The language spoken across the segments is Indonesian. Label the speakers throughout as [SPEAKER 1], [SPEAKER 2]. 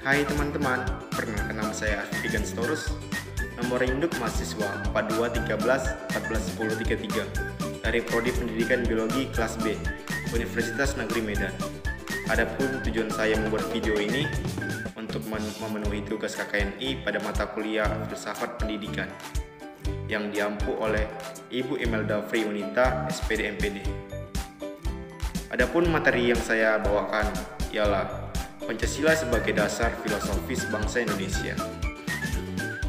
[SPEAKER 1] Hai teman-teman, perkenalkan nama saya Vigan Storus. Nomor induk mahasiswa 4213141033 dari Prodi Pendidikan Biologi kelas B, Universitas Negeri Medan. Adapun tujuan saya membuat video ini untuk memenuhi tugas KKNI pada mata kuliah Filsafat Pendidikan yang diampu oleh Ibu Imelda Fri Unita, SPD MPD. Adapun materi yang saya bawakan ialah Pancasila sebagai dasar filosofis bangsa Indonesia.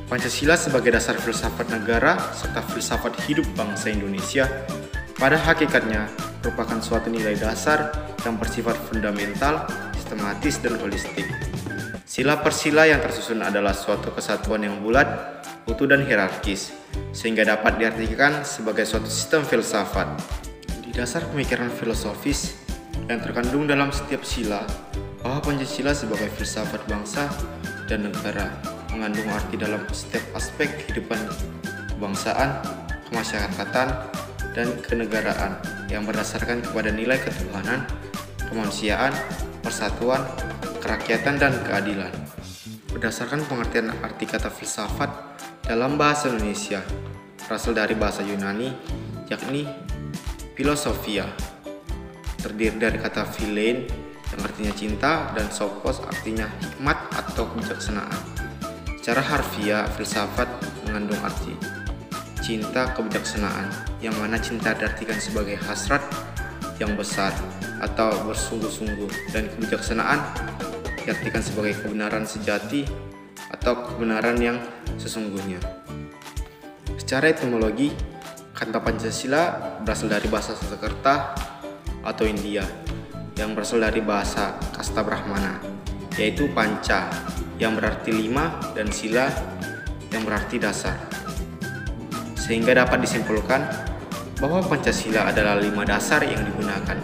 [SPEAKER 1] Pancasila sebagai dasar filsafat negara serta filsafat hidup bangsa Indonesia pada hakikatnya merupakan suatu nilai dasar yang bersifat fundamental, sistematis, dan holistik. Sila per sila yang tersusun adalah suatu kesatuan yang bulat, utuh, dan hierarkis, sehingga dapat diartikan sebagai suatu sistem filsafat. Di dasar pemikiran filosofis yang terkandung dalam setiap sila, bahwa Pancasila sebagai filsafat bangsa dan negara mengandung arti dalam setiap aspek kehidupan kebangsaan, kemasyarakatan, dan kenegaraan yang berdasarkan kepada nilai ketuhanan, kemanusiaan, persatuan, kerakyatan, dan keadilan. Berdasarkan pengertian arti kata filsafat dalam bahasa Indonesia, berasal dari bahasa Yunani, yakni filosofia, terdiri dari kata philein yang artinya cinta dan sophos artinya hikmat atau kebijaksanaan. Secara harfiah, filsafat mengandung arti cinta kebijaksanaan, yang mana cinta diartikan sebagai hasrat yang besar atau bersungguh-sungguh, dan kebijaksanaan diartikan sebagai kebenaran sejati atau kebenaran yang sesungguhnya. Secara etimologi, kata Pancasila berasal dari bahasa Sanskerta atau India, yang berasal dari bahasa Kasta Brahmana, yaitu panca yang berarti 5 dan sila yang berarti dasar. Sehingga dapat disimpulkan bahwa Pancasila adalah 5 dasar yang digunakan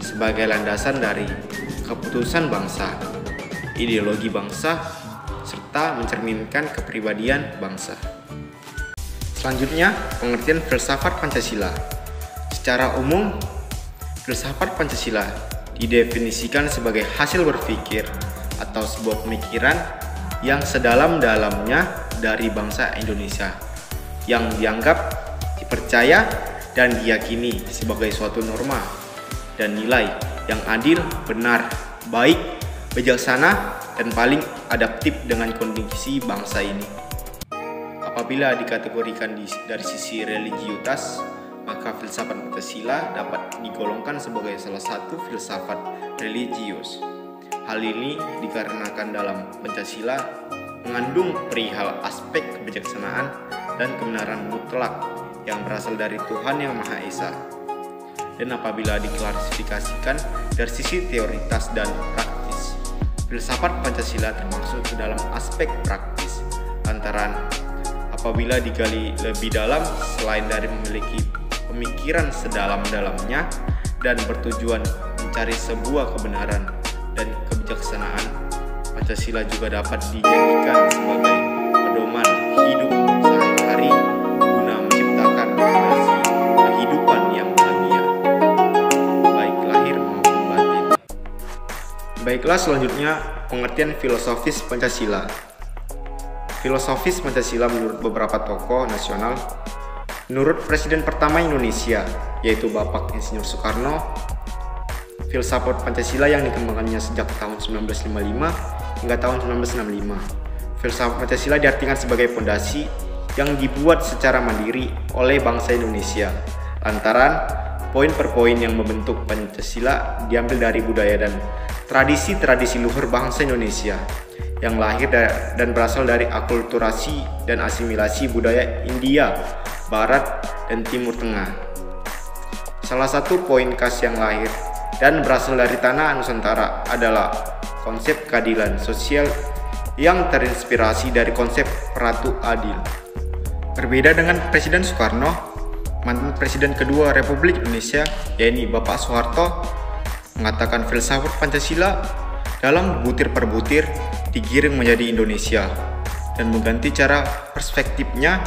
[SPEAKER 1] sebagai landasan dari keputusan bangsa, ideologi bangsa, serta mencerminkan kepribadian bangsa. Selanjutnya, pengertian filsafat Pancasila. Secara umum, filsafat Pancasila didefinisikan sebagai hasil berpikir atau sebuah pemikiran yang sedalam-dalamnya dari bangsa Indonesia, yang dianggap, dipercaya, dan diyakini sebagai suatu norma dan nilai yang adil, benar, baik, bijaksana, dan paling adaptif dengan kondisi bangsa ini. Apabila dikategorikan dari sisi religiusitas, maka filsafat Pancasila dapat digolongkan sebagai salah satu filsafat religius. Hal ini dikarenakan dalam Pancasila mengandung perihal aspek kebijaksanaan dan kebenaran mutlak yang berasal dari Tuhan Yang Maha Esa. Dan apabila diklasifikasikan dari sisi teoritas dan praktis, filsafat Pancasila termasuk ke dalam aspek praktis, lantaran apabila digali lebih dalam, selain dari memiliki pemikiran sedalam-dalamnya dan bertujuan mencari sebuah kebenaran dan kebijaksanaan, Pancasila juga dapat dijadikan sebagai pedoman hidup sehari-hari guna menciptakan fondasi kehidupan yang bahagia, baik lahir maupun batin. Baiklah, selanjutnya pengertian filosofis Pancasila. Filosofis Pancasila menurut beberapa tokoh nasional, menurut Presiden pertama Indonesia, yaitu Bapak Insinyur Soekarno, filsafat Pancasila yang dikembangkannya sejak tahun 1955 hingga tahun 1965. Filsafat Pancasila diartikan sebagai fondasi yang dibuat secara mandiri oleh bangsa Indonesia, lantaran poin per poin yang membentuk Pancasila diambil dari budaya dan tradisi-tradisi luhur bangsa Indonesia yang lahir dan berasal dari akulturasi dan asimilasi budaya India, Barat, dan Timur Tengah. Salah satu poin khas yang lahir dan berasal dari tanah Nusantara adalah konsep keadilan sosial yang terinspirasi dari konsep Ratu Adil. Berbeda dengan Presiden Soekarno, mantan Presiden kedua Republik Indonesia, yaitu Bapak Soeharto, mengatakan filsafat Pancasila dalam butir per butir digiring menjadi Indonesia dan mengganti cara perspektifnya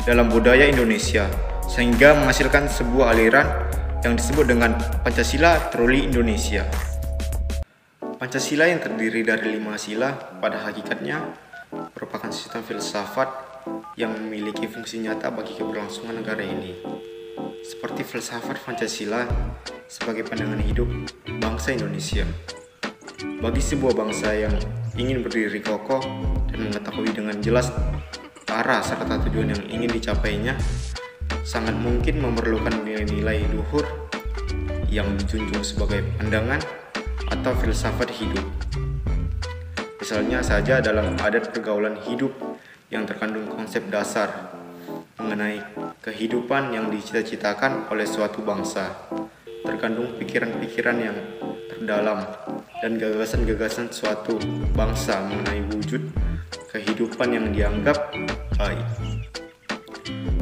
[SPEAKER 1] dalam budaya Indonesia, sehingga menghasilkan sebuah aliran yang disebut dengan Pancasila Truly Indonesia. Pancasila yang terdiri dari 5 sila pada hakikatnya merupakan sistem filsafat yang memiliki fungsi nyata bagi keberlangsungan negara ini. Seperti filsafat Pancasila sebagai pandangan hidup bangsa Indonesia. Bagi sebuah bangsa yang ingin berdiri kokoh dan mengetahui dengan jelas arah serta tujuan yang ingin dicapainya, sangat mungkin memerlukan nilai-nilai luhur yang dijunjung sebagai pandangan atau filsafat hidup. Misalnya saja dalam adat pergaulan hidup yang terkandung konsep dasar mengenai kehidupan yang dicita-citakan oleh suatu bangsa, terkandung pikiran-pikiran yang terdalam dan gagasan-gagasan suatu bangsa mengenai wujud kehidupan yang dianggap baik.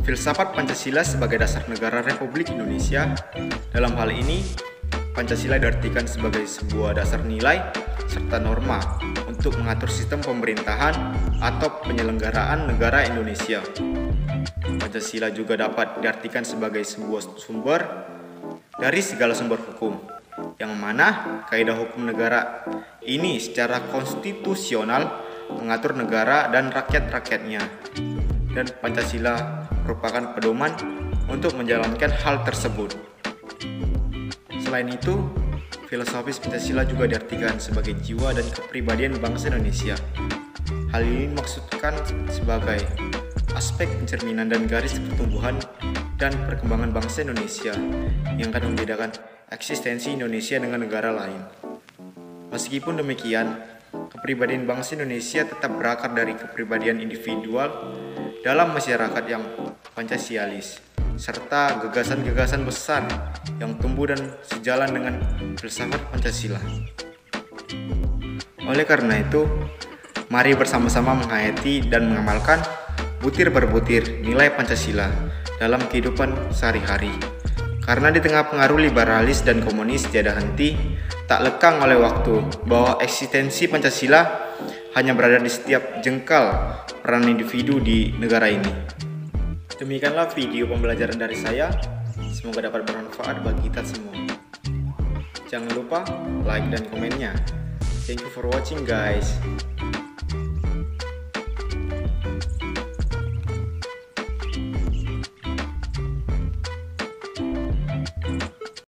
[SPEAKER 1] Filsafat Pancasila sebagai dasar negara Republik Indonesia. Dalam hal ini, Pancasila diartikan sebagai sebuah dasar nilai serta norma untuk mengatur sistem pemerintahan atau penyelenggaraan negara Indonesia. Pancasila juga dapat diartikan sebagai sebuah sumber dari segala sumber hukum, yang mana kaidah hukum negara ini secara konstitusional mengatur negara dan rakyat-rakyatnya, dan Pancasila merupakan pedoman untuk menjalankan hal tersebut. Selain itu, filosofis Pancasila juga diartikan sebagai jiwa dan kepribadian bangsa Indonesia. Hal ini dimaksudkan sebagai aspek pencerminan dan garis pertumbuhan dan perkembangan bangsa Indonesia yang akan membedakan eksistensi Indonesia dengan negara lain. Meskipun demikian, kepribadian bangsa Indonesia tetap berakar dari kepribadian individual dalam masyarakat yang Pancasialis, serta gagasan-gagasan besar yang tumbuh dan sejalan dengan filsafat Pancasila. Oleh karena itu, mari bersama-sama menghayati dan mengamalkan butir per butir nilai Pancasila dalam kehidupan sehari-hari. Karena di tengah pengaruh liberalis dan komunis tiada henti, tak lekang oleh waktu bahwa eksistensi Pancasila hanya berada di setiap jengkal peran individu di negara ini. Demikianlah video pembelajaran dari saya. Semoga dapat bermanfaat bagi kita semua. Jangan lupa like dan komennya. Thank you for watching guys.